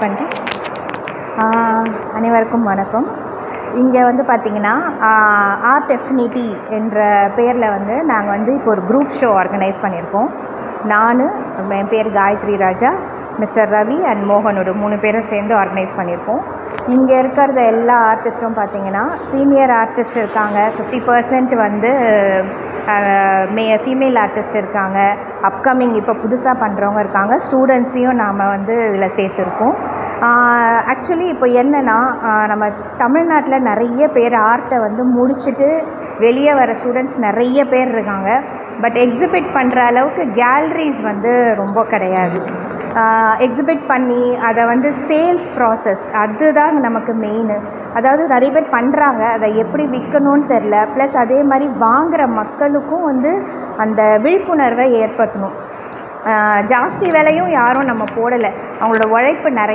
பண்ணுறேன். அனைவருக்கும் வணக்கம். இங்கே வந்து பார்த்திங்கன்னா ஆர்ட் எஃபினிட்டி என்ற பேரில் வந்து நாங்கள் வந்து இப்போ ஒரு குரூப் ஷோ ஆர்கனைஸ் பண்ணியிருக்கோம். நான், என் பேர் காயத்ரி ராஜா, மிஸ்டர் ரவி அண்ட் மோகன், ஒரு 3 பேரும் சேர்ந்து ஆர்கனைஸ் பண்ணியிருக்கோம். இங்கே இருக்கிறத எல்லா ஆர்டிஸ்ட்டும் பார்த்திங்கன்னா சீனியர் ஆர்டிஸ்ட் இருக்காங்க, 50% வந்து ஃபீமேல் ஆர்டிஸ்ட் இருக்காங்க, அப்கமிங் இப்போ புதுசாக பண்ணுறவங்க இருக்காங்க, ஸ்டூடெண்ட்ஸையும் நாம் வந்து இதில் சேர்த்துருக்கோம். ஆக்சுவலி இப்போ என்னென்னா, நம்ம தமிழ்நாட்டில் நிறைய பேர் ஆர்ட்டை வந்து முடிச்சுட்டு வெளியே வர ஸ்டூடெண்ட்ஸ் நிறைய பேர் இருக்காங்க. பட் எக்ஸிபிட் பண்ணுற அளவுக்கு கேலரிஸ் வந்து ரொம்ப கிடையாது. எக்ஸிபிட் பண்ணி அதை வந்து சேல்ஸ் ப்ராசஸ் அதுதான் நமக்கு மெயின். அதாவது நிறைய பேர் பண்ணுறாங்க, அதை எப்படி விற்கணும்னு தெரில. ப்ளஸ் அதே மாதிரி வாங்குகிற மக்களுக்கும் வந்து அந்த விழிப்புணர்வை ஏற்படுத்தணும். ஜாஸ்தி விலையும் யாரும் நம்ம போடலை, அவங்களோட உழைப்பு நிறைய